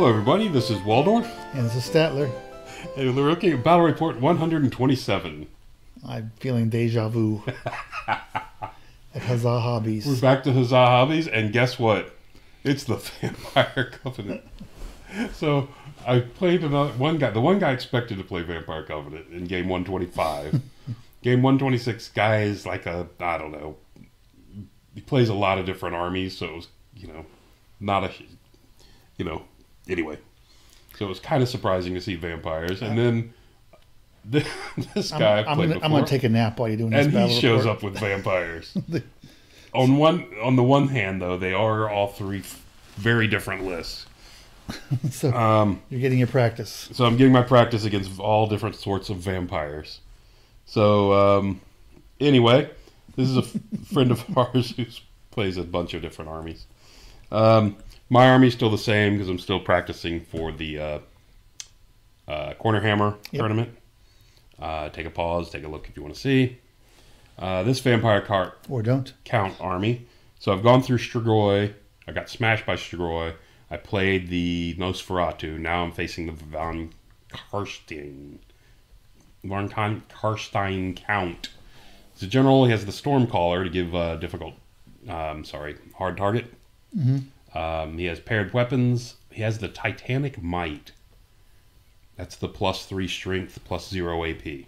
Hello, everybody. This is Waldorf. And this is Statler. And we're looking at Battle Report 127. I'm feeling deja vu at Huzzah Hobbies. We're back to Huzzah Hobbies, and guess what? It's the Vampire Covenant. So I played the one guy expected to play Vampire Covenant in game 125. Game 126, guy is like I don't know. He plays a lot of different armies, so it was, not a, anyway. So it was kind of surprising to see vampires, and then this guy I'm going to take a nap while you're doing this. And battle he shows report. up with vampires. On the one hand, though, they are all three very different lists. So you're getting your practice. So I'm getting my practice against all different sorts of vampires. So anyway, this is a friend of ours who plays a bunch of different armies. My army's still the same because I'm still practicing for the Corner Hammer tournament. Take a pause, take a look if you want to see. This Vampire Count army. So I've gone through Strigoi. I got smashed by Strigoi. I played the Nosferatu. Now I'm facing the Von Karstein Count. The general, he has the Stormcaller to give hard target. Mm-hmm. He has paired weapons. He has the Titanic Might. That's the +3 strength, +0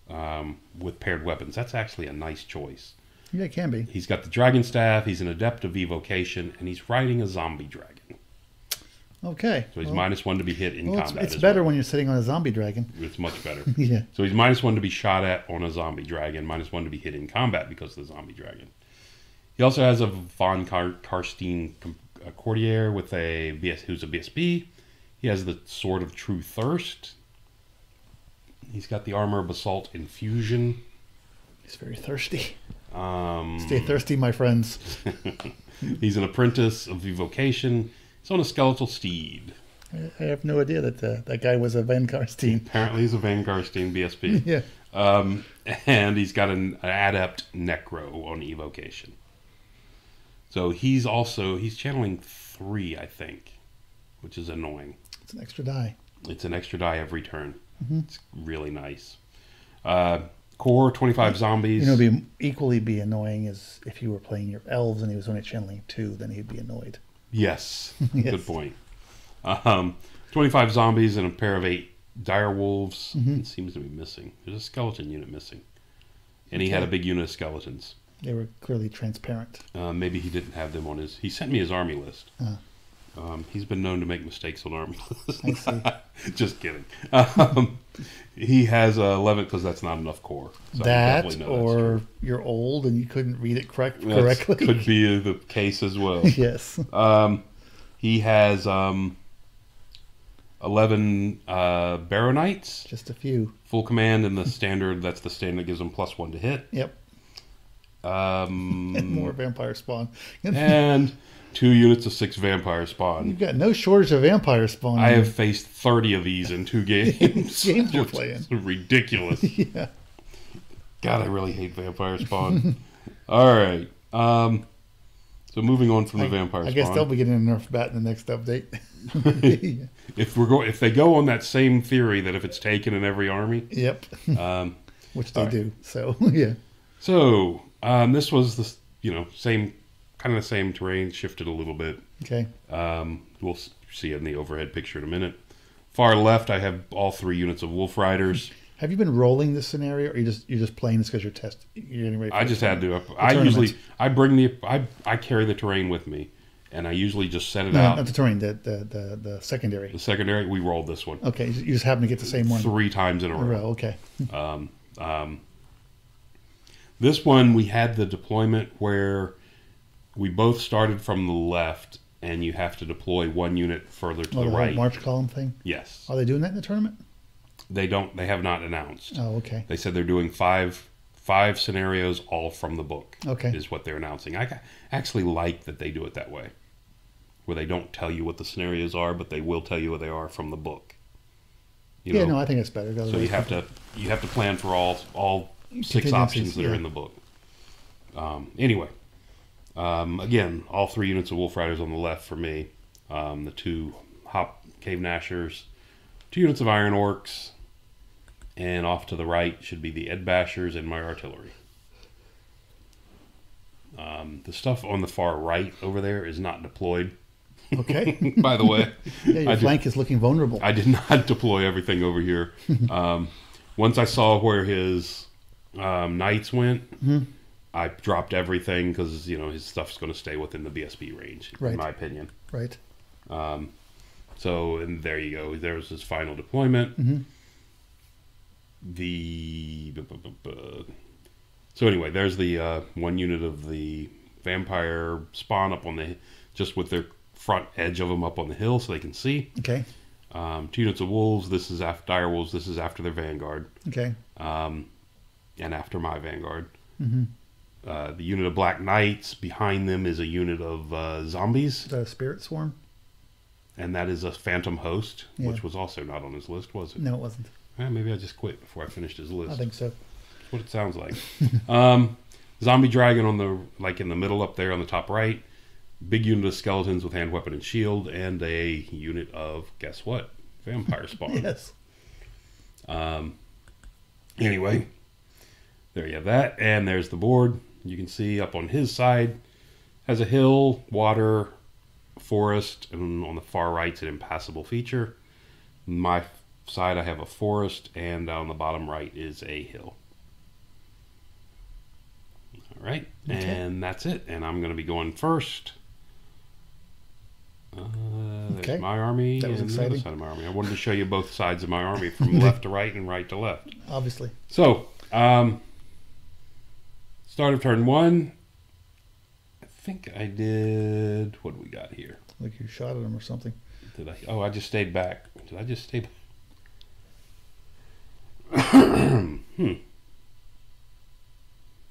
AP. With paired weapons. That's actually a nice choice. Yeah, it can be. He's got the Dragon Staff. He's an Adept of Evocation, and he's riding a Zombie Dragon. Okay. So he's -1 to be hit in combat. It's better when you're sitting on a zombie dragon. It's much better. Yeah. So he's -1 to be shot at on a zombie dragon, -1 to be hit in combat because of the zombie dragon. He also has a Von Karstein Courtier with who's a BSB. He has the Sword of True Thirst. He's got the Armor of Basalt Infusion. He's very thirsty. Um, Stay thirsty, my friends. He's an Apprentice of Evocation. He's on a Skeletal Steed. I have no idea that that guy was a Van Karstein. Apparently he's a Van Karstein BSB. Yeah. And he's got an Adept Necro on Evocation. So he's channeling 3, I think, which is annoying. It's an extra die. It's an extra die every turn. Mm-hmm. It's really nice. Core 25 zombies. Equally be annoying is if you were playing your elves and he was only channeling 2, then he'd be annoyed. Yes, Yes. Good point. 25 zombies and a pair of 8 dire wolves. Mm-hmm. It seems to be missing. There's a skeleton unit missing, and he had a big unit of skeletons. They were clearly transparent. Maybe he didn't have them on his. He sent me his army list. He's been known to make mistakes on army lists. I see. Just kidding. He has 11 because that's not enough core. So That or you're old and you couldn't read it correctly. Could be the case as well. Yes. He has 11 Baronites. Just a few. Full command and the standard. That's the standard that gives them +1 to hit. Yep. And more vampire spawn. And 2 units of 6 vampire spawn. You've got no shortage of vampire spawn. I have faced 30 of these in 2 games. Games you're playing. It's ridiculous. Yeah. God, I really hate vampire spawn. All right. So moving on from the vampire spawn. I guess they'll be getting a nerf bat in the next update. If they go on that same theory that if it's taken in every army. Yep. Which they do. So yeah. So this was the same terrain, shifted a little bit. Okay. We'll see it in the overhead picture in a minute. Far left, I have all 3 units of Wolf Riders. Have you been rolling this scenario, or you're just playing this because you're getting ready? I just had to. I carry the terrain with me, and I usually just set it out. Not the terrain, the secondary. The secondary, we rolled this one. Okay, you just happen to get the same one 3 times in a row. Okay. This one we had the deployment where we both started from the left, and you have to deploy 1 unit further to the right. March column thing. Yes. Are they doing that in the tournament? They don't. They have not announced. Oh, okay. They said they're doing five scenarios, all from the book. Okay. Is what they're announcing. I actually like that they do it that way, where they don't tell you what the scenarios are, but they will tell you what they are from the book. No, I think it's better. So you have to plan for all 6 options that are in the book. Anyway, again, all 3 units of Wolf Riders on the left for me. The 2 Hop Cave Gnashers, 2 units of Iron Orcs, and off to the right should be the Ed Bashers and my artillery. The stuff on the far right over there is not deployed. Okay. By the way. Yeah, your flank is looking vulnerable. I did not deploy everything over here. Once I saw where his knights went, I dropped everything because his stuff's going to stay within the BSB range, in my opinion. Right. So, and there you go. There's his final deployment. So anyway, there's the 1 unit of the vampire spawn up on just with their front edge of them up on the hill so they can see. Okay. 2 units of wolves. This is after dire wolves. This is after their vanguard. Okay. And after my vanguard. The unit of black knights behind them is a unit of zombies. Is that a spirit swarm? And that is a phantom host, which was also not on his list, was it? No, it wasn't. Maybe I just quit before I finished his list. I think so. That's what it sounds like. Zombie dragon on in the middle up there on the top right. Big unit of skeletons with hand weapon and shield, and a unit of, guess what? Vampire spawn. Yes. Anyway, there you have that, and there's the board. You can see up on his side has a hill, water, forest, and on the far right's an impassable feature. My side I have a forest, and down the bottom right is a hill. All right, and that's it. And I'm going to be going first. There's my army that was and exciting. the other side of my army. I wanted to show you both sides of my army from left to right and right to left. Obviously. So, start of turn 1. I think I did. What do we got here? Like you shot at him or something. Did I? Oh, I just stayed back. Did I just stay back?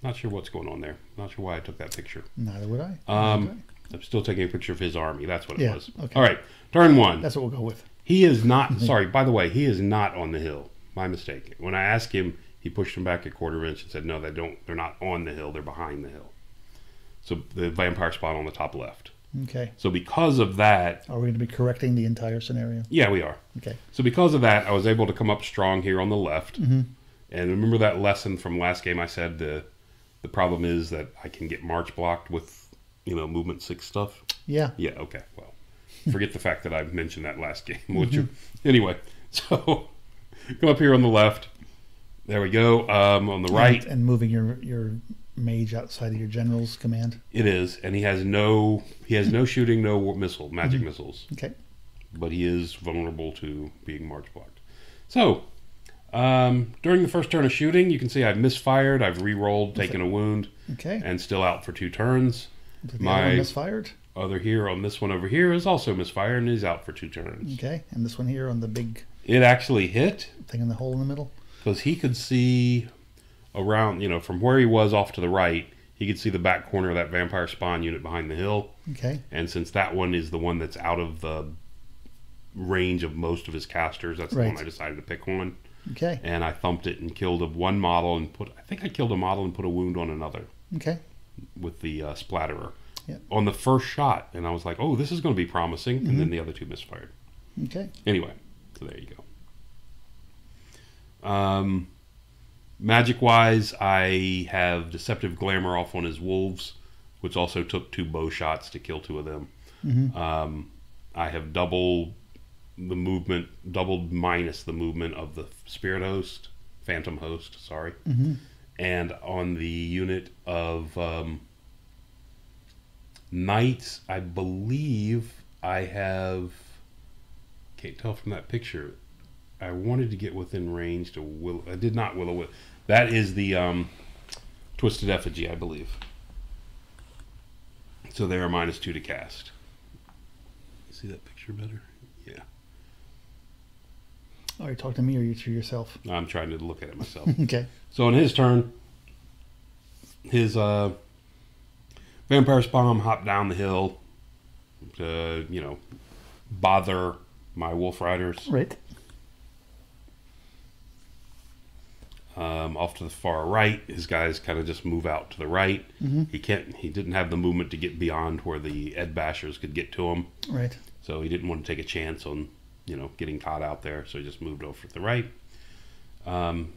Not sure what's going on there. Not sure why I took that picture. Neither would I. I'm still taking a picture of his army. That's what it was. Okay. All right. Turn 1. That's what we'll go with. He is not. Sorry, by the way, he is not on the hill. My mistake. When I asked him, he pushed him back a quarter inch and said, "No, they don't. They're not on the hill. They're behind the hill." So the vampire spawn on the top left. Okay. So because of that, Are we going to be correcting the entire scenario? yeah, we are. Okay. So because of that, I was able to come up strong here on the left. And remember that lesson from last game? I said the problem is that I can get march blocked with movement 6 stuff. Yeah. Yeah. Okay. Well, forget the fact that I mentioned that last game. Anyway, so come up here on the left. There we go. On the right, And moving your mage outside of your general's command. it is, and he has no shooting, no magic missiles. Okay. But he is vulnerable to being march blocked. So, during the first turn of shooting, you can see I've misfired, I've re-rolled, taken a wound, Okay. and still out for 2 turns. The My other one misfired. other here on this one over here is also misfired and is out for 2 turns. Okay. And this one here on the big It actually hit thing in the hole in the middle. because he could see around, from where he was off to the right, he could see the back corner of that vampire spawn unit behind the hill. Okay. And since that one is the one that's out of the range of most of his casters, that's the one I decided to pick one. Okay. And I thumped it and killed one model and I think I killed a model and put a wound on another Okay. with the splatterer Yep. on the first shot. And I was like, oh, this is going to be promising. And then the other 2 misfired. Okay. Anyway, so there you go. Magic wise, I have Deceptive Glamour off on his wolves, which also took 2 bow shots to kill 2 of them. I have doubled minus the movement of the spirit host, phantom host, sorry. And on the unit of knights, I believe I have, can't tell from that picture, I wanted to get within range to I did not will. That is the Twisted Effigy, I believe. So they are -2 to cast. See that picture better? Yeah. Are you talking to me or you to yourself? I'm trying to look at it myself. Okay. So on his turn, his vampire spawn hopped down the hill to, bother my wolf riders. Right. Off to the far right, his guys kind of just move out to the right. He didn't have the movement to get beyond where the Ed Bashers could get to him. Right. So he didn't want to take a chance on, getting caught out there. So he just moved over to the right.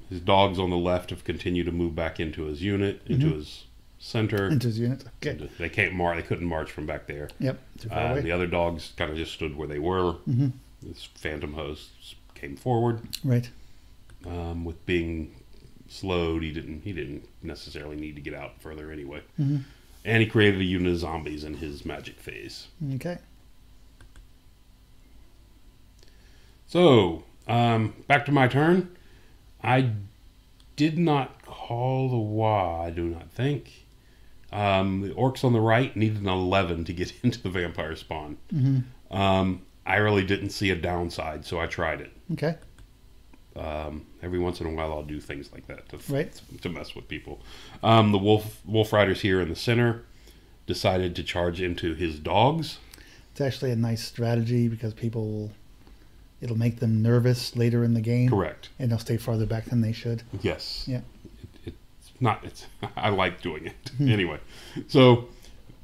His dogs on the left have continued to move back into his unit, into his center. Into his unit. Okay. They couldn't march from back there. Yep. Too far away. The other dogs kind of just stood where they were. This phantom host came forward. Right. With being slowed, he didn't necessarily need to get out further anyway. And he created a unit of zombies in his magic phase. Okay. So back to my turn. I did not call the WA, I do not think. The orcs on the right needed an 11 to get into the vampire spawn. I really didn't see a downside, so I tried it. Okay. Every once in a while I'll do things like that Right. to mess with people. The wolf riders here in the center decided to charge into his dogs. It's actually a nice strategy because it'll make them nervous later in the game. Correct. And they'll stay farther back than they should. Yes. Yeah. It's I like doing it. Anyway, so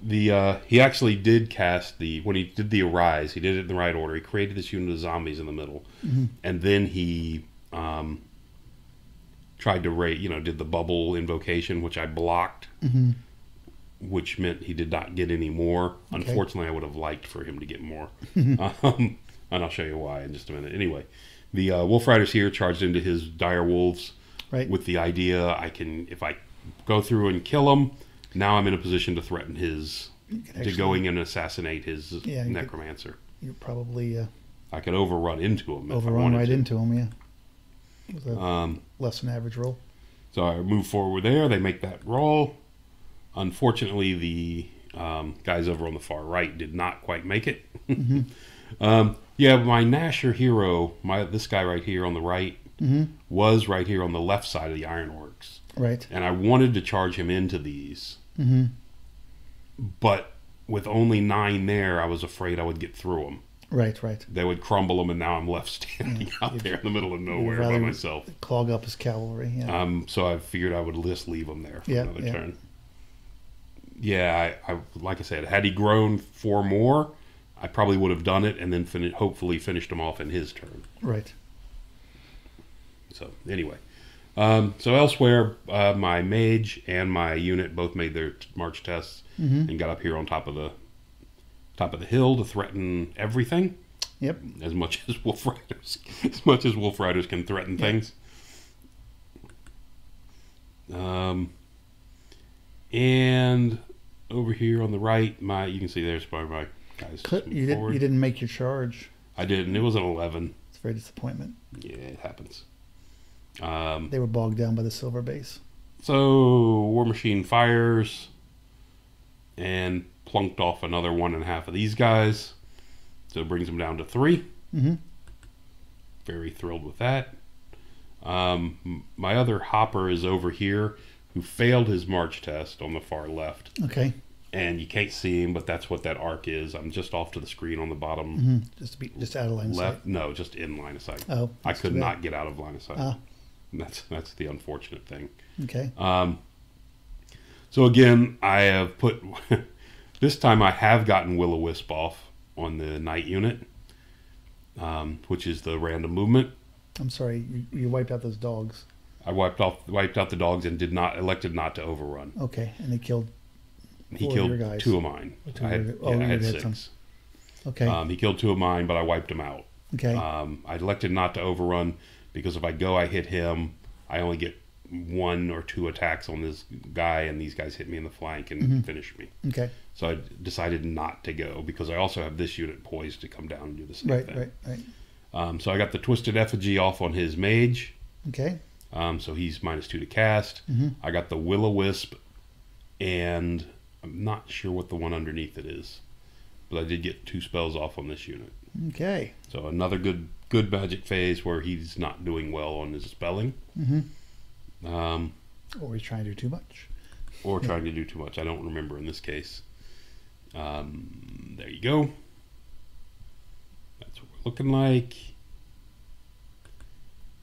he actually did cast when he did the Arise, he did it in the right order. He created this unit of zombies in the middle. And then he tried to did the bubble invocation, which I blocked, which meant he did not get any more. Okay. Unfortunately, I would have liked for him to get more. And I'll show you why in just a minute. Anyway, the Wolf Riders here charged into his dire wolves, right, with the idea if I go through and kill him, now I'm in a position to threaten to going and assassinate his necromancer. You probably I could overrun into him. Overrun right into him, yeah. With a less than average roll. So I move forward there. They make that roll. Unfortunately, the guys over on the far right did not quite make it. My Nasher hero, this guy right here on the right, was right here on the left side of the Ironworks. Right. And I wanted to charge him into these. But with only 9 there, I was afraid I would get through them. Right. They would crumble them, and now I'm left standing out there in the middle of nowhere by myself. Clog up his cavalry, yeah. So I figured I would just leave him there for another turn. Yeah, I like I said, had he grown 4 more, I probably would have done it and then hopefully finished him off in his turn. Right. So anyway, so elsewhere, my mage and my unit both made their march tests and got up here on top of the hill to threaten everything. Yep. As much as wolf riders can threaten things. And over here on the right, you can see there's my guys. You didn't make your charge. I didn't. It was an 11. It's a very disappointment. Yeah, it happens. They were bogged down by the silver base. So War Machine fires and plunked off another 1.5 of these guys. So it brings them down to 3. Very thrilled with that. My other hopper is over here, who failed his march test on the far left. Okay. And you can't see him, but that's what that arc is. I'm just off to the screen on the bottom. Just out of line of sight. No, just in line of sight. Oh, I could not get out of line of sight. That's the unfortunate thing. Okay. So again, I have put this time I have gotten Will-O-Wisp off on the night unit, which is the random movement. I'm sorry, you wiped out those dogs. I wiped out the dogs and elected not to overrun. Okay, and he killed your guys. 2 of mine. I had 6. Some. Okay. He killed 2 of mine, but I wiped him out. Okay. I elected not to overrun because if I hit him, I only get 1 or 2 attacks on this guy, and these guys hit me in the flank and finish me. Okay. So I decided not to go because I also have this unit poised to come down and do the same thing. Right. So I got the Twisted Effigy off on his mage. Okay. So he's -2 to cast. I got the Will-O-Wisp, and I'm not sure what the one underneath it is, but I did get 2 spells off on this unit. Okay. So another good magic phase where he's not doing well on his spelling. Or he's trying to do too much. Or trying to do too much. I don't remember in this case. There you go. That's what we're looking like.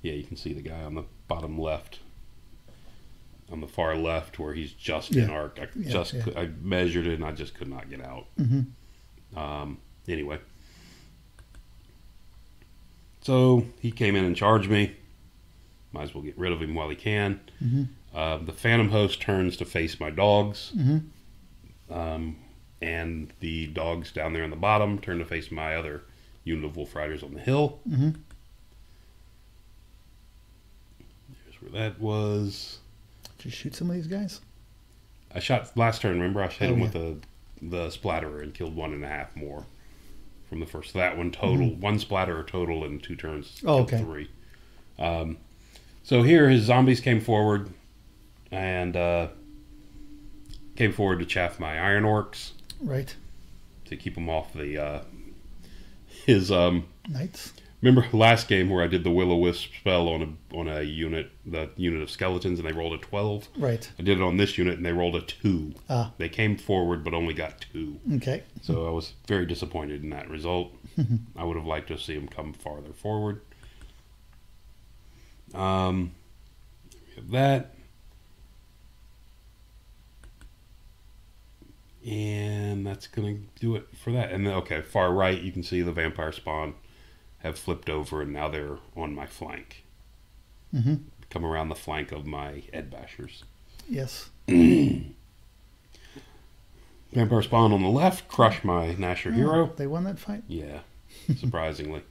Yeah, you can see the guy on the bottom left on the far left where he's just in Yeah. arc. Yeah, yeah. I measured it and I just could not get out. Anyway, so he came in and charged me. Might as well get rid of him while he can. The Phantom Host turns to face my dogs. And the dogs down there on the bottom turn to face my other unit of Wolf Riders on the hill. There's where that was. Did you shoot some of these guys? I shot last turn, remember? I hit him yeah. with the splatterer and killed 1.5 more from the first. So that one total, one splatterer total in 2 turns. Oh, killed okay. 3. So here his zombies came forward and came forward to chaff my Iron Orcs Right. to keep them off the his Knights. Remember last game where I did the Will-O-Wisp spell on a unit, the unit of skeletons, and they rolled a 12? Right. I did it on this unit, and they rolled a 2. Ah. They came forward, but only got 2. Okay. So I was very disappointed in that result. I would have liked to see them come farther forward. We have that. And that's going to do it for that. And then, okay, far right, you can see the vampire spawn have flipped over, and now they're on my flank. Come around the flank of my Ed Bashers. Yes. Vampire spawn on the left, crush my Nasher hero. They won that fight? Yeah, surprisingly.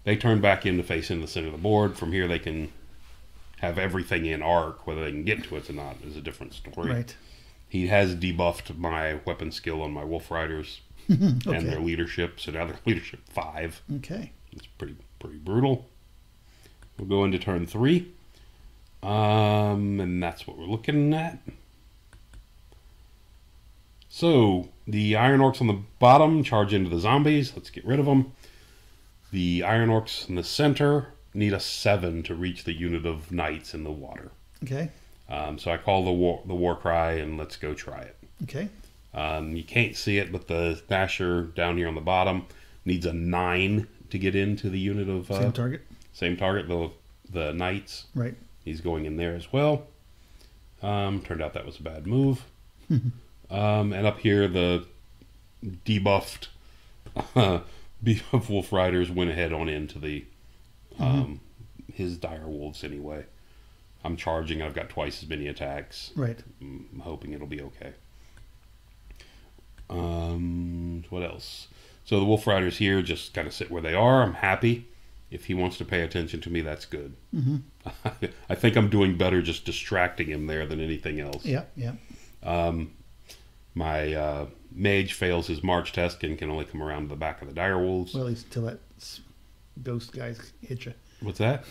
They turn back in to face in the center of the board. From here, they can have everything in arc. Whether they can get to it or not is a different story. Right. He has debuffed my weapon skill on my Wolf Riders and their leadership, so now they're leadership 5. Okay. It's pretty brutal. We'll go into turn 3. And that's what we're looking at. So, the Iron Orcs on the bottom charge into the zombies. Let's get rid of them. The Iron Orcs in the center need a 7 to reach the unit of Knights in the water. Okay. So I call the war cry, and let's go try it. Okay. You can't see it, but the Nasher down here on the bottom needs a 9 to get into the unit of... Same target? Same target, the Knights. Right. He's going in there as well. Turned out that was a bad move. And up here, the debuffed Wolf Riders went ahead on into the his dire wolves anyway. I'm charging. I've got twice as many attacks. Right. I'm hoping it'll be okay. What else? So the Wolf Riders here just kind of sit where they are. I'm happy. If he wants to pay attention to me, that's good. I think I'm doing better just distracting him there than anything else. Yeah, yeah. My mage fails his march test and can only come around the back of the dire wolves. Well, at least until that ghost guys hit you. What's that?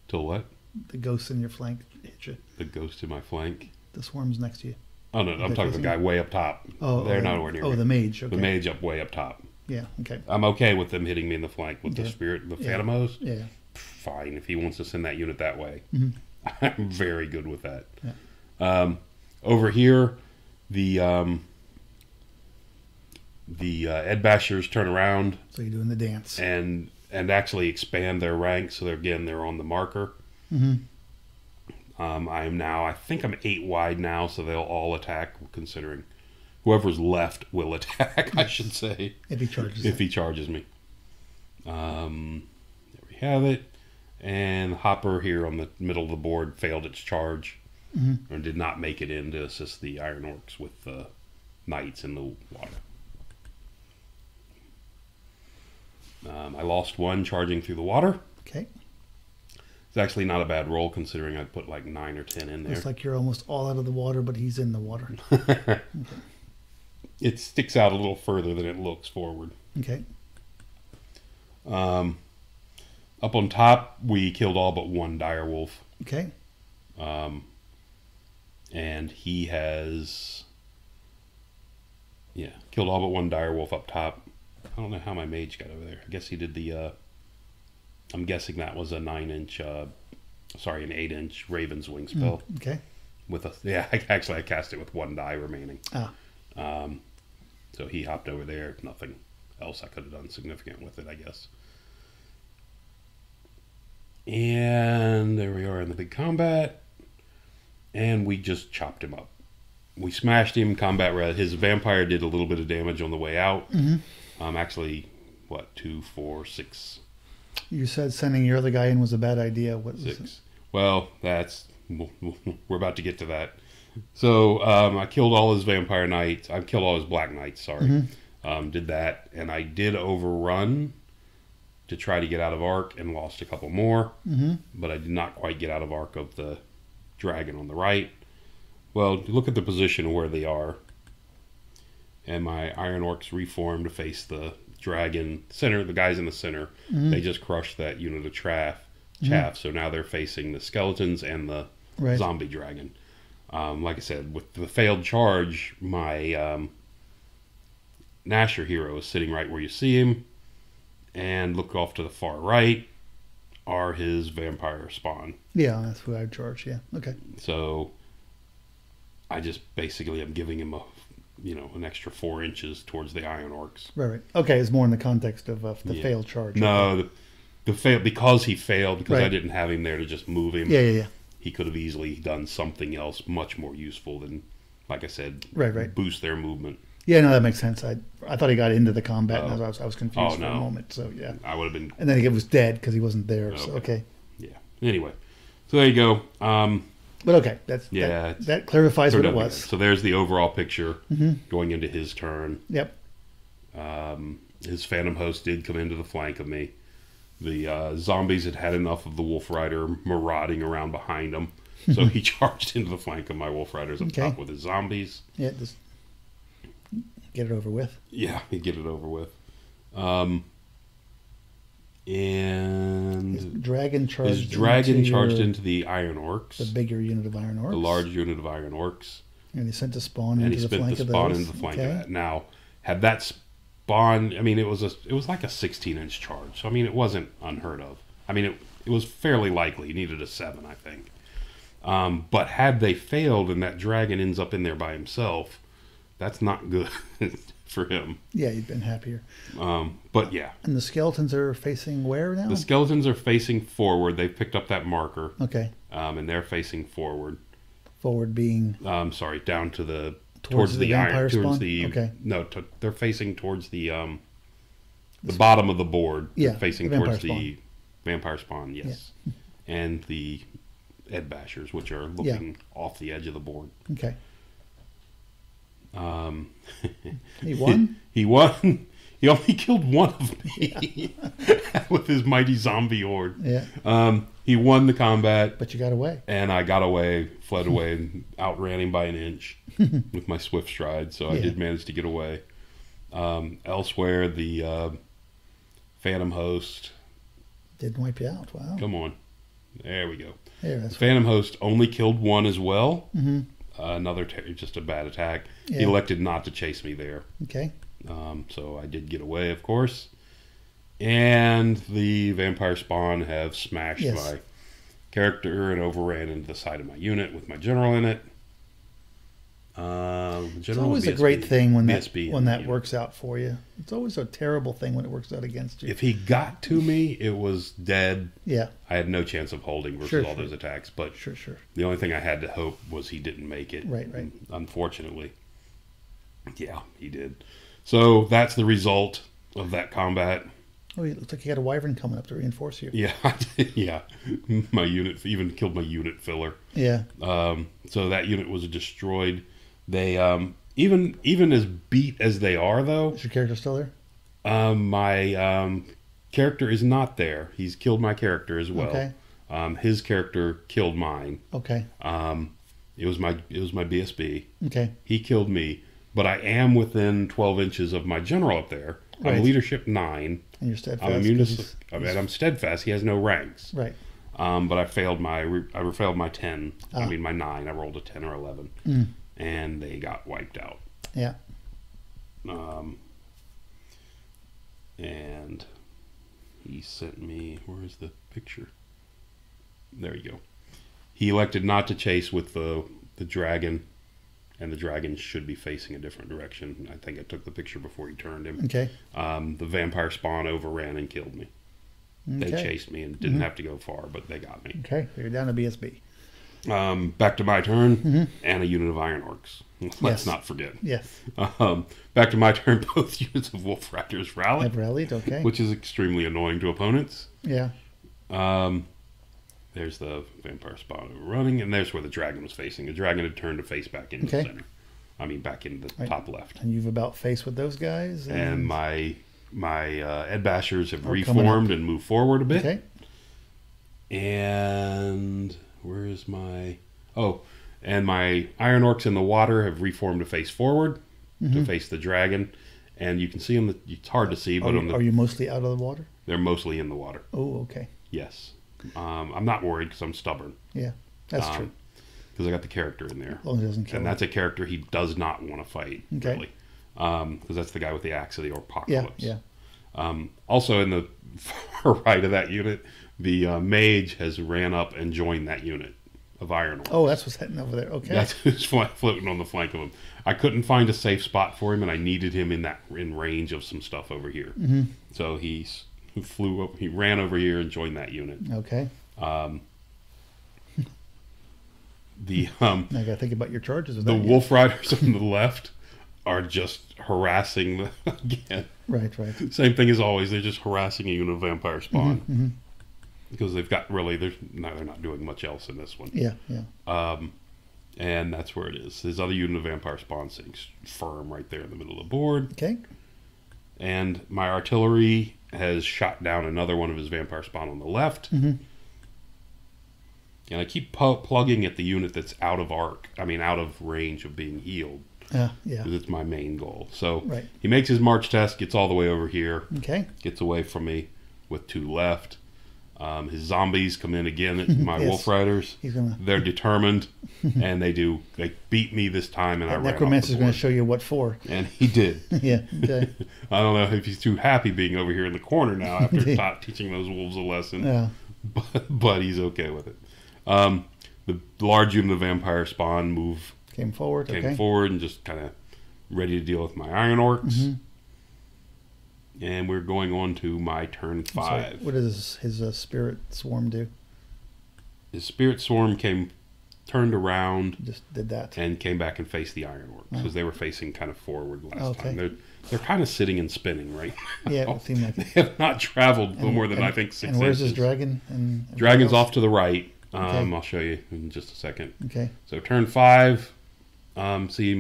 Till what? The ghosts in your flank hit you. The ghost in my flank? The swarms next to you. Oh, no, I'm talking the guy way up top. They're nowhere near me. the mage. Okay. The mage up way up top. Yeah, okay. I'm okay with them hitting me in the flank with the spirit, the Phantom Host. Yeah. Fine, if he wants to send that unit that way. I'm very good with that. Yeah. Over here, the Ed Bashers turn around. So you're doing the dance. And actually expand their ranks, so they're on the marker. I think I'm 8 wide now, so they'll all attack, considering whoever's left will attack, I should say. If he charges he charges me. There we have it. And Hopper here on the middle of the board failed its charge. And did not make it in to assist the Iron Orcs with the Knights in the water. I lost 1 charging through the water. Okay. It's actually not a bad roll, considering I put like 9 or 10 in there. Looks like you're almost all out of the water, but he's in the water. It sticks out a little further than it looks forward. Okay. Up on top, we killed all but 1 dire wolf. Okay. And he has... Yeah, killed all but 1 dire wolf up top. I don't know how my mage got over there. I guess he did the... I'm guessing that was a 9-inch... an 8-inch Raven's Wing spell. Okay. I cast it with 1 die remaining. Ah. So he hopped over there. Nothing else I could have done significant with it, I guess. And there we are in the big combat. and we just chopped him up. We smashed him. His vampire did a little bit of damage on the way out. Actually, what, 2, 4, 6. You said sending your other guy in was a bad idea. What was 6. it? Well, we're about to get to that. So I killed all his vampire knights. I killed all his black knights. Sorry, did that, and I did overrun to try to get out of arc and lost a couple more. But I did not quite get out of arc of the dragon on the right. Well, look at the position where they are, and my iron orcs reformed to face the dragon center. The guys in the center, they just crushed that unit of chaff. So now they're facing the skeletons and the zombie dragon. Like I said, with the failed charge, my Nasher hero is sitting right where you see him, and look off to the far right are his vampire spawn. Yeah, that's who I'd charge. Yeah, okay. So I just basically am giving him an extra 4 inches towards the iron orcs. Right. Okay, it's more in the context of the failed charge. No, the fail because he failed because I didn't have him there to just move him. Yeah. He could have easily done something else much more useful than, like I said, boost their movement. Yeah, no, that makes sense. I thought he got into the combat, and I was confused for a moment. So yeah, I would have been. And then he was dead because he wasn't there. Okay. So okay. Yeah. Anyway, so there you go. But okay, that clarifies what it was. So there's the overall picture going into his turn. Yep. His Phantom Host did come into the flank of me. The zombies had enough of the Wolf Rider marauding around behind him, so he charged into the flank of my Wolf Riders up top with his zombies. Yeah, just get it over with. Yeah, he'd get it over with. And his dragon charged into the Iron Orcs. The bigger unit of Iron Orcs. The large unit of Iron Orcs. And he sent a spawn into the flank of those. And he sent the spawn into the flank of that. Now, had that spawn, I mean, it was like a 16-inch charge. So, I mean, it wasn't unheard of. I mean, it was fairly likely. He needed a 7, I think. But had they failed and that dragon ends up in there by himself, that's not good for him. Yeah, he'd been happier. But yeah. And the skeletons are facing where now? The skeletons are facing forward. They've picked up that marker. Okay. And they're facing forward. Forward being? Sorry, down to the... Towards the vampire spawn? Okay. No, they're facing towards the bottom of the board. Yeah, they're facing towards the vampire spawn, yes. Yeah. And the Ed Bashers, which are looking off the edge of the board. Okay. He won? He won. He only killed one of me with his mighty zombie horde. Yeah. He won the combat. But you got away. And I got away, fled away, and outran him by an inch with my swift stride. So I did manage to get away. Elsewhere, the Phantom Host didn't wipe you out. Wow. Come on. There we go. The Phantom Host only killed one as well. Another just a bad attack. Yeah. He elected not to chase me there. Okay. So I did get away, of course. And the vampire spawn have smashed my character and overran into the side of my unit with my general in it. It's always a great thing when that works out for you. It's always a terrible thing when it works out against you. If he got to me, it was dead. Yeah. I had no chance of holding versus all those attacks. But the only thing I had to hope was he didn't make it. Right. Unfortunately. Yeah, he did. So that's the result of that combat. Oh, it looks like you got a wyvern coming up to reinforce you. Yeah, yeah. My unit even killed my unit filler. Yeah. So that unit was destroyed. They even as beat as they are, though. Is your character still there? My character is not there. He's killed my character as well. Okay. His character killed mine. Okay. It was my BSB. Okay. He killed me, but I am within 12 inches of my general up there. Right. I'm leadership 9. And you're steadfast. I'm steadfast. He has no ranks. Right. But I failed my 10. I mean my 9. I rolled a 10 or 11, and they got wiped out. Yeah. And he sent me. Where's the picture? There you go. He elected not to chase with the dragon, and the dragon should be facing a different direction. I think I took the picture before he turned him. Okay. The vampire spawn overran and killed me. Okay. They chased me and didn't have to go far, but they got me. Okay, so you're down to BSB. Back to my turn, and a unit of Iron Orcs. Let's not forget. Yes. Back to my turn, both units of Wolf Riders rally. I've rallied, okay. Which is extremely annoying to opponents. Yeah. There's the vampire spawn running, and there's where the dragon was facing. The dragon had turned to face back in the center. I mean, back in the top left. And you've about faced with those guys? And my Ed Bashers have reformed and moved forward a bit. Okay. And where is my... Oh, and my Iron Orcs in the water have reformed to face forward, to face the dragon. And you can see them. It's hard to see, but are you mostly out of the water? They're mostly in the water. Oh, okay. Yes. I'm not worried because I'm stubborn. Yeah, that's true. Because I got the character in there. As long as it doesn't kill and that's a character he does not want to fight, really. Because that's the guy with the Axe of the Apocalypse. Yeah. Also, in the far right of that unit, the mage has ran up and joined that unit of Iron Orcs. Oh, that's what's heading over there. Okay. That's who's floating on the flank of him. I couldn't find a safe spot for him, and I needed him in range of some stuff over here. So he flew up. He ran over here and joined that unit. Okay. I gotta think about your charges. With the Wolf Riders on the left are just harassing again. Right. Same thing as always. They're just harassing a unit of vampire spawn because they've got they're not doing much else in this one. Yeah. And that's where it is. This other unit of vampire spawn sitting firm right there in the middle of the board. Okay. And my artillery has shot down another one of his vampire spawn on the left. And I keep plugging at the unit that's out of range of being healed. Yeah. Because it's my main goal. So Right. he makes his march test, gets all the way over here. Okay. Gets away from me with 2 left. His zombies come in again at my Wolf Riders. They're determined, and they beat me this time, and I ran off the board. Necromancer's going to show you what for. And he did. Yeah. Okay. I don't know if he's too happy being over here in the corner now after teaching those wolves a lesson. Yeah. But he's okay with it. The large unit of vampire spawn came forward and just kind of ready to deal with my Iron Orcs. And we're going on to my turn 5. So what does his spirit swarm do? His spirit swarm turned around, just did that, and came back and faced the Iron Orcs because they were facing kind of forward last Okay. time. They're kind of sitting and spinning right now. Yeah, it would seem like They have not traveled more than I think 6 inches. And where's this dragon? And Dragon's off to the right. Okay. I'll show you in just a second. Okay. So turn 5. Okay.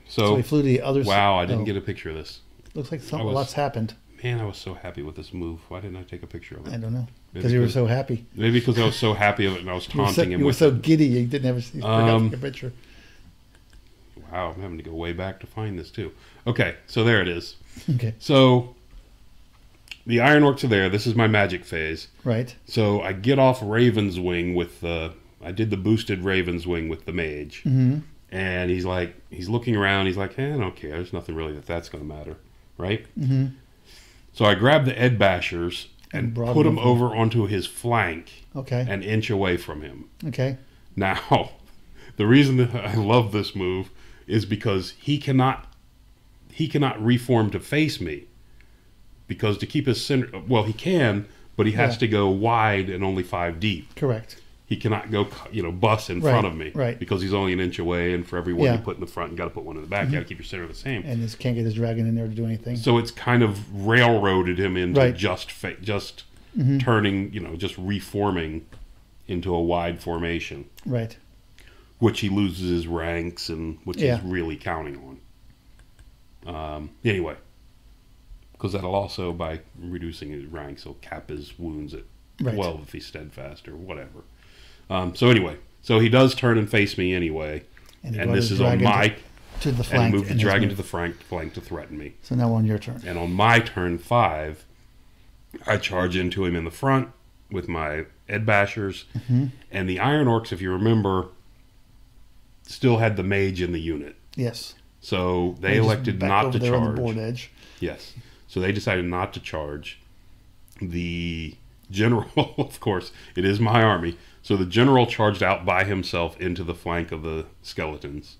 So he flew to the other side. Wow, I didn't get a picture of this. Looks like a lot's happened. Man, I was so happy with this move. Why didn't I take a picture of it? I don't know. Because you were so happy. Maybe because I was so happy of it and I was taunting him. You were so giddy you didn't have you forgot to take a picture. Wow, I'm having to go way back to find this too. Okay, so there it is. Okay. So the Iron Orcs are there. This is my magic phase. Right. So I get off Raven's Wing with I did the boosted Raven's Wing with the mage. And he's looking around. He's like, I don't care. There's nothing really that's going to matter. Right? So I grabbed the Ed Bashers and put him over onto his flank. Okay. An inch away from him. Okay. Now, the reason that I love this move is because he cannot reform to face me. Because to keep his center, well, he can, but he has to go wide and only 5 deep. Correct. He cannot go, bust in front of me. Right. Because he's only an inch away, and for every one you put in the front, you got to put one in the back. You got to keep your center the same. And just can't get his dragon in there to do anything. So it's kind of railroaded him into just turning, just reforming into a wide formation. Right. Which he loses his ranks, and which he's really counting on. Anyway. Because that'll also, by reducing his ranks, he'll cap his wounds at 12 if he's steadfast or whatever. So anyway, he does turn and face me anyway. And this is on my... To the flank. And move the dragon to the flank to threaten me. So now on your turn. And on my turn 5, I charge into him in the front with my Ed Bashers. And the Iron Orcs, if you remember, still had the mage in the unit. Yes. So they elected not to charge. On the board edge. Yes. So they decided not to charge. The general, of course, it is my army. So the general charged out by himself into the flank of the skeletons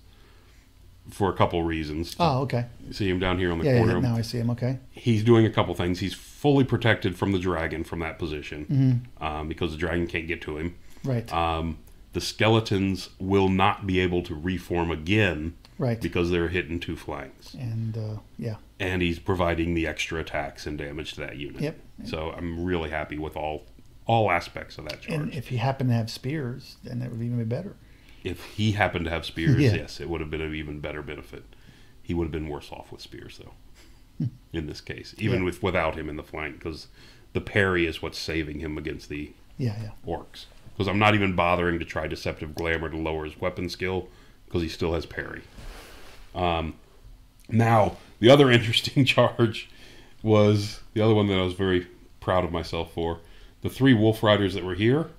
for a couple reasons. Oh, okay. You see him down here on the corner? Yeah, now I see him, okay. He's doing a couple things. He's fully protected from the dragon from that position because the dragon can't get to him. Right. The skeletons will not be able to reform again. Right. Because they're hitting 2 flanks. And, yeah. And he's providing the extra attacks and damage to that unit. Yep. So I'm really happy with all aspects of that charge. And if you happen to have spears, then that would even be better. If he happened to have spears, Yeah. yes, it would have been an even better benefit. He would have been worse off with spears, though, in this case. Even without him in the flank, because the parry is what's saving him against the orcs. Because I'm not even bothering to try Deceptive Glamour to lower his weapon skill, because he still has parry. Now, the other interesting charge was the other one that I was very proud of myself for. The 3 wolf riders that were here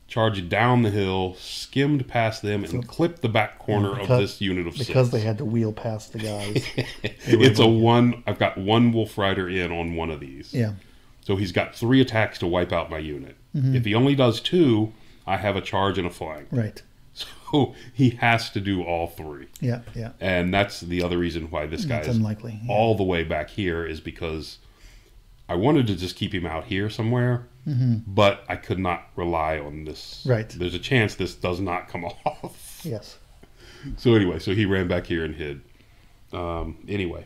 charged down the hill, skimmed past them, and clipped the back corner of this unit of 6. Because they had to wheel past the guys. It's a 1. I've got 1 wolf rider in on one of these. Yeah. So he's got 3 attacks to wipe out my unit. If he only does 2, I have a charge and a flank. Right. So he has to do all 3. Yeah, yeah. And that's the other reason why this guy is unlikely. Yeah. all the way back here, is because I wanted to just keep him out here somewhere, but I could not rely on this. Right. There's a chance this does not come off. Yes. So anyway, so he ran back here and hid. Anyway,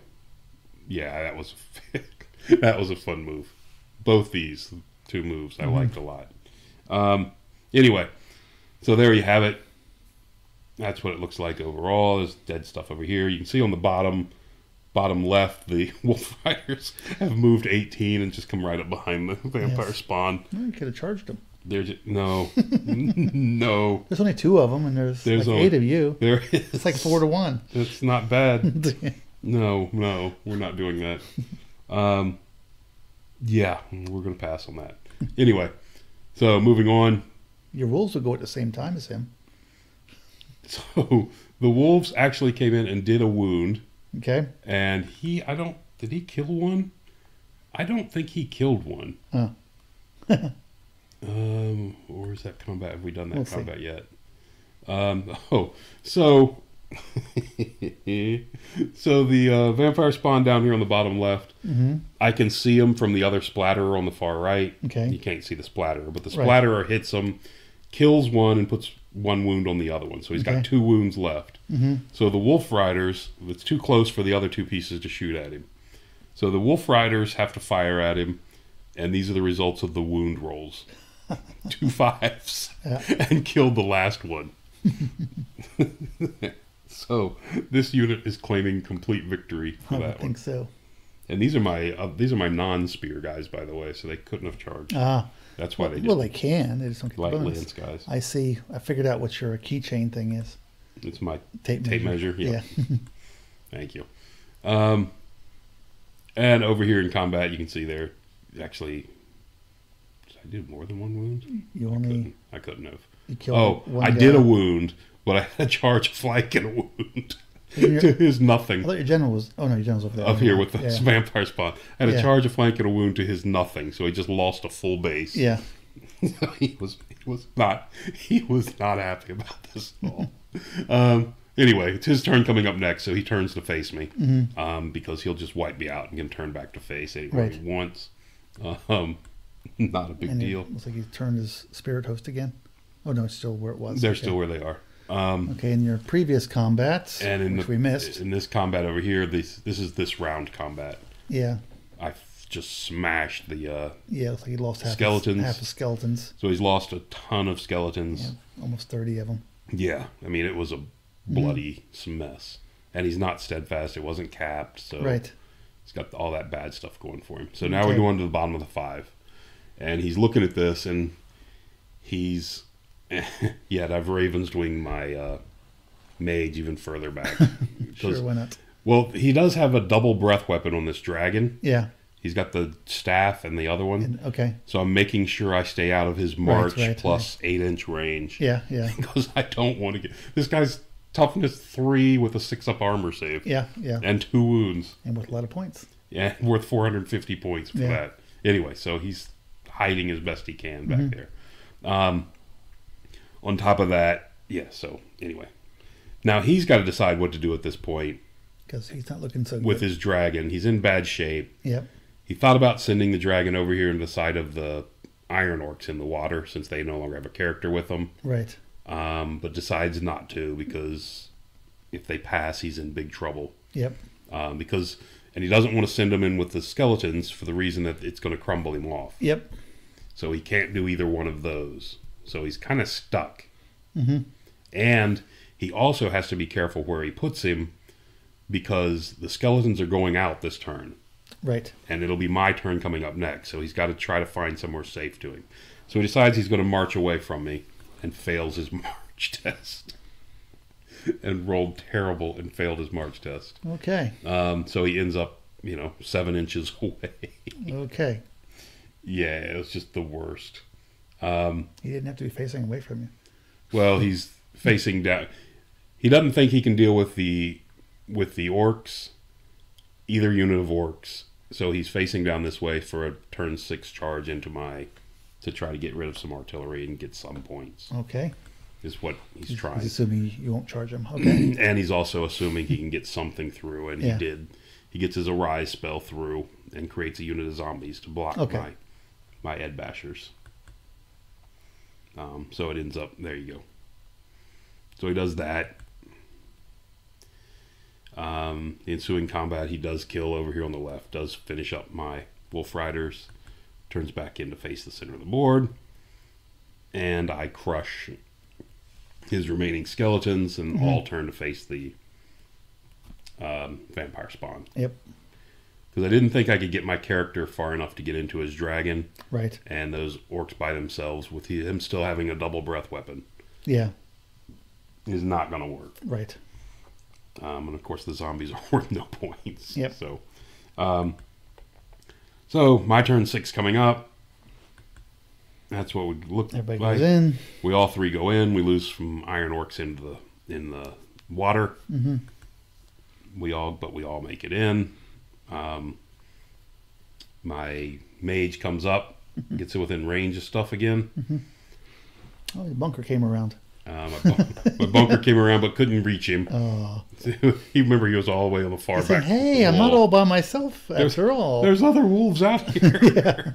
yeah, that was that was a fun move. Both these 2 moves I liked a lot. Anyway, so there you have it. That's what it looks like overall. There's dead stuff over here. You can see on the bottom left, the wolf riders have moved 18 and just come right up behind the vampire spawn. Well, you could have charged them. No. No. There's only 2 of them, and there's like only 8 of you. There is. It's like 4 to 1. It's not bad. No, we're not doing that. Yeah, we're going to pass on that. Anyway, so moving on. Your wolves would go at the same time as him. So the wolves actually came in and did a wound. Okay. And did he kill one? I don't think he killed one. Oh. Or is that combat? Have we done that combat yet? So so the vampire spawn down here on the bottom left, I can see him from the other splatterer on the far right. Okay. You can't see the splatterer, but the splatterer hits him, kills one, and puts 1 wound on the other one. So he's got 2 wounds left. So the wolf riders, it's too close for the other 2 pieces to shoot at him. So the wolf riders have to fire at him, and these are the results of the wound rolls. 2 5s, and killed the last one. So this unit is claiming complete victory for that one. I think so. And these are my non-spear guys, by the way, so they couldn't have charged. That's why they did. Well, they can. They just don't get light the bonus. lance guys. I see. I figured out what your keychain thing is. It's my tape measure. Yeah. Thank you. And over here in combat, you can see there. Actually, did I do more than 1 wound? I couldn't have. You killed one I guy. did a wound, but I had a charge, a flank, and a wound to his nothing. I thought your general was. Oh no, your general's over there. Up here with the vampire spawn. I had a charge, a flank, and a wound to his nothing, so he just lost a full base. Yeah. he was not happy about this at all. Anyway, it's his turn coming up next, so he turns to face me, because he'll just wipe me out and can turn back to face anywhere he wants. Not a big deal. Looks like he turned his spirit host again. Oh no, it's still where it was. They're still where they are. Okay, in your previous combats, which we missed. In this combat over here, this is this round combat. Yeah. I just smashed the looks like he lost half his skeletons. So he's lost a ton of skeletons. Yeah, almost 30 of them. Yeah, I mean, it was a bloody mess. And he's not steadfast. It wasn't capped. So he's got all that bad stuff going for him. So now we're going to the bottom of the 5. And he's looking at this, and he's... I've Raven's Wing my mage even further back. Sure, why not? Well, he does have a double breath weapon on this dragon. Yeah. He's got the staff and the other one. Okay. So I'm making sure I stay out of his march plus 8-inch range. Yeah. Because I don't want to get... This guy's toughness 3 with a 6-up armor save. Yeah. And 2 wounds. And with a lot of points. Yeah, worth 450 points for that. Anyway, so he's hiding as best he can back there. On top of that, so anyway. Now he's got to decide what to do at this point. Because he's not looking so good. With his dragon. He's in bad shape. Yep. He thought about sending the dragon over here into the side of the iron orcs in the water since they no longer have a character with them. Right. But decides not to because if they pass, he's in big trouble. Yep. And he doesn't want to send them in with the skeletons for the reason that it's going to crumble him off. Yep. So he can't do either one of those. So he's kind of stuck. Mm-hmm. And he also has to be careful where he puts him because the skeletons are going out this turn. Right. And it'll be my turn coming up next. So he's got to try to find somewhere safe to him. So he decides he's going to march away from me and fails his march test. And rolled terrible and failed his march test. Okay. So he ends up, 7 inches away. Okay. Yeah, it was just the worst. He didn't have to be facing away from you. Well, he's facing down. He doesn't think he can deal with the orcs, either unit of orcs. So he's facing down this way for a turn 6 charge to try to get rid of some artillery and get some points. Okay. Is what he's trying. He's assuming you won't charge him. Okay. And he's also assuming he can get something through, and he did. He gets his Arise spell through and creates a unit of zombies to block my Ed Bashers. So it ends up, there you go. So he does that. The ensuing combat, he does kill over here on the left, does finish up my Wolf Riders, turns back in to face the center of the board, and I crush his remaining skeletons and all turn to face the vampire spawn. Yep. Because I didn't think I could get my character far enough to get into his dragon. Right. And those orcs by themselves, with him still having a double breath weapon, yeah, is not going to work. Right. And of course, the zombies are worth no points. Yep. So my turn 6 coming up. That's what we look Everybody like. goes in. We all 3 go in. We lose from iron orcs in the water. Mm-hmm. We all make it in. My mage comes up, gets within range of stuff again. Mm-hmm. Oh, the bunker came around. My bunker came around but couldn't reach him. Oh. He was all the way on the far He back. said, hey, I'm not all by myself after all. There's other wolves out here. Yeah.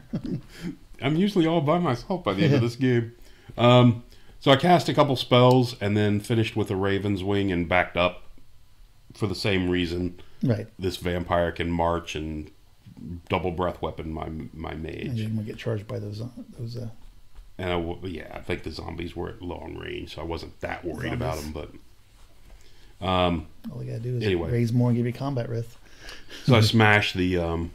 I'm usually all by myself by the end of this game. So I cast a couple spells and then finished with a Raven's Wing and backed up for the same reason. Right. This vampire can march and double breath weapon my mage. And you're going to get charged by those And I think the zombies were at long range, so I wasn't that worried about them. But all you got to do is raise more and give you combat risk. So I smashed the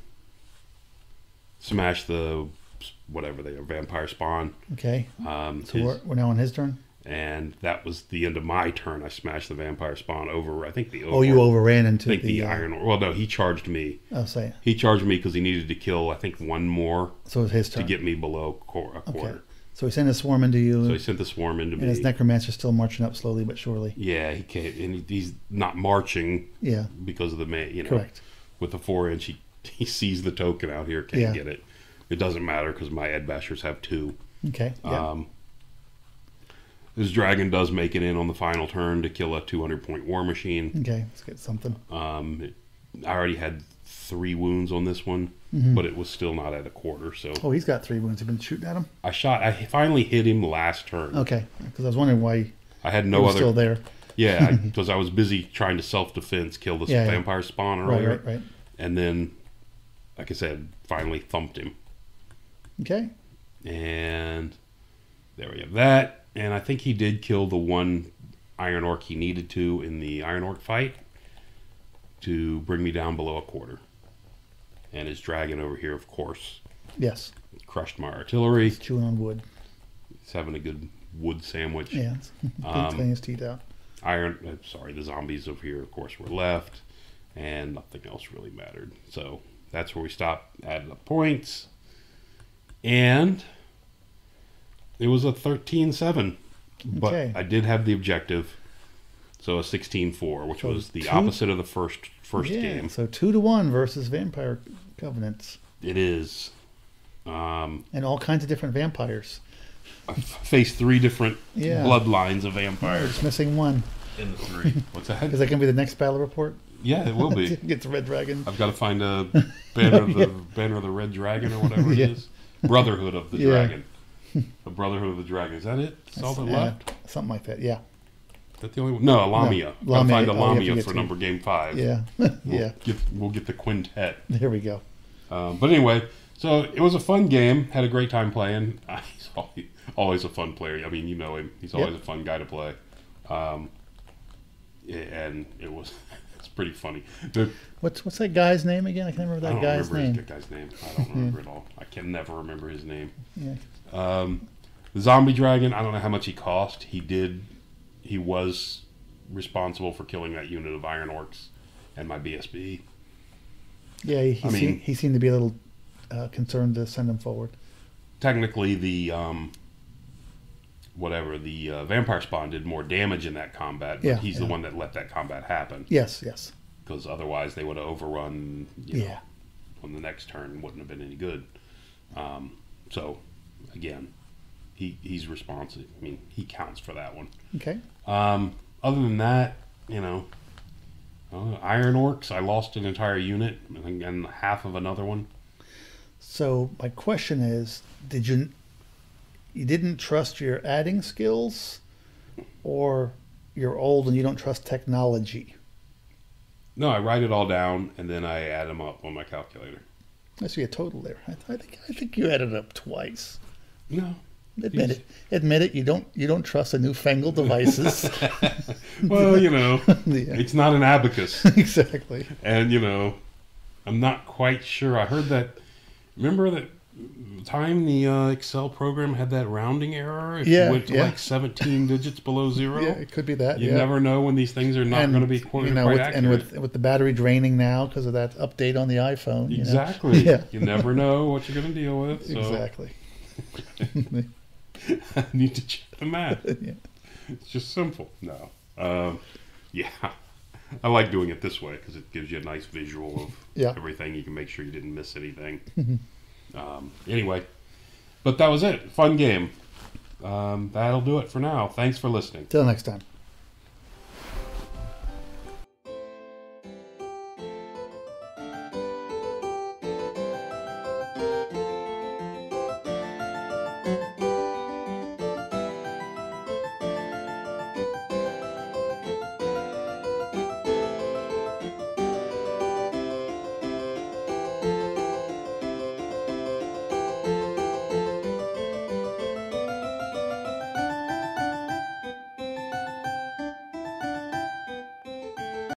whatever they are, vampire spawn. Okay. So we're now on his turn? And that was the end of my turn. I smashed the vampire spawn over, I think you overran into the iron. Well, no, he charged me. Oh, say it. He charged me because he needed to kill, I think, one more. So it was his turn. To get me below a quarter. Okay. So he sent a swarm into you. So he sent the swarm into me. And his necromancer's still marching up slowly but surely. Yeah, he can't. And he's not marching. Yeah. Because of the Correct. With the 4-inch, he sees the token out here, can't get it. It doesn't matter because my Ed Bashers have 2. Okay. Yeah. His dragon does make it in on the final turn to kill a 200-point war machine. Okay, let's get something. I already had 3 wounds on this one, but it was still not at a quarter. So. Oh, he's got 3 wounds. You've been shooting at him? I finally hit him last turn. Okay, because I was wondering why I had no other. Still there. Yeah, because I was busy trying to self-defense, kill this vampire spawn earlier. Right. And then, like I said, finally thumped him. Okay. And there we have that. And I think he did kill the one Iron Orc he needed to in the Iron Orc fight to bring me down below a quarter. And his dragon over here, of course. Yes. Crushed my artillery. He's chewing on wood. He's having a good wood sandwich. Yeah. Cleaning his teeth out. The zombies over here, of course, were left. And nothing else really mattered. So that's where we stopped adding up points. And it was a 13-7. But I did have the objective. So a 16-4, which was the opposite of the first game. So 2-1 versus Vampire Covenants. It is. And all kinds of different vampires. I faced 3 different bloodlines of vampires. Just missing one. In the 3. What's that? Is that going to be the next battle report? Yeah, it will be. Get the Red Dragon. I've got to find a banner of the Red Dragon or whatever it is. Brotherhood of the Dragon. The Brotherhood of the Dragon. Is that it? That's all that left? Something like that, yeah. Is that the only one? No, Lamia. No, Gotta Lamia. find a Oh, you have to Lamia get for to- number game 5. Yeah, yeah. We'll get the quintet. There we go. But anyway, so it was a fun game. Had a great time playing. He's always a fun player. I mean, you know him. He's always a fun guy to play. And it's pretty funny. What's that guy's name again? I can't remember that guy's name. His guy's name. I don't remember it all. I can never remember his name. Yeah. The zombie dragon, I don't know how much he cost. He was responsible for killing that unit of Iron Orcs and my BSB. Yeah, he seemed to be a little concerned to send him forward. Technically, the vampire spawn did more damage in that combat, but he's the one that let that combat happen. Yes. Because otherwise they would have overrun, on the next turn. Wouldn't have been any good. So, again, he's responsive. I mean, he counts for that one. Okay. Other than that, Iron Orcs, I lost an entire unit and half of another one. So my question is, you didn't trust your adding skills, or you're old and you don't trust technology? No, I write it all down and then I add them up on my calculator. I see a total there. I think you added up twice. No. Admit it. You don't trust the newfangled devices. Well, it's not an abacus. Exactly. And I'm not quite sure. I heard that. Remember that time the Excel program had that rounding error? If you went to like 17 digits below 0? Yeah, it could be that. You never know when these things are not going to be quite accurate. And with the battery draining now because of that update on the iPhone. Exactly. Yeah. You never know what you're going to deal with. So. Exactly. I need to check the math. Yeah. It's just simple. No. Yeah. I like doing it this way because it gives you a nice visual of everything. You can make sure you didn't miss anything. Anyway, but that was it. Fun game. That'll do it for now. Thanks for listening. Till next time.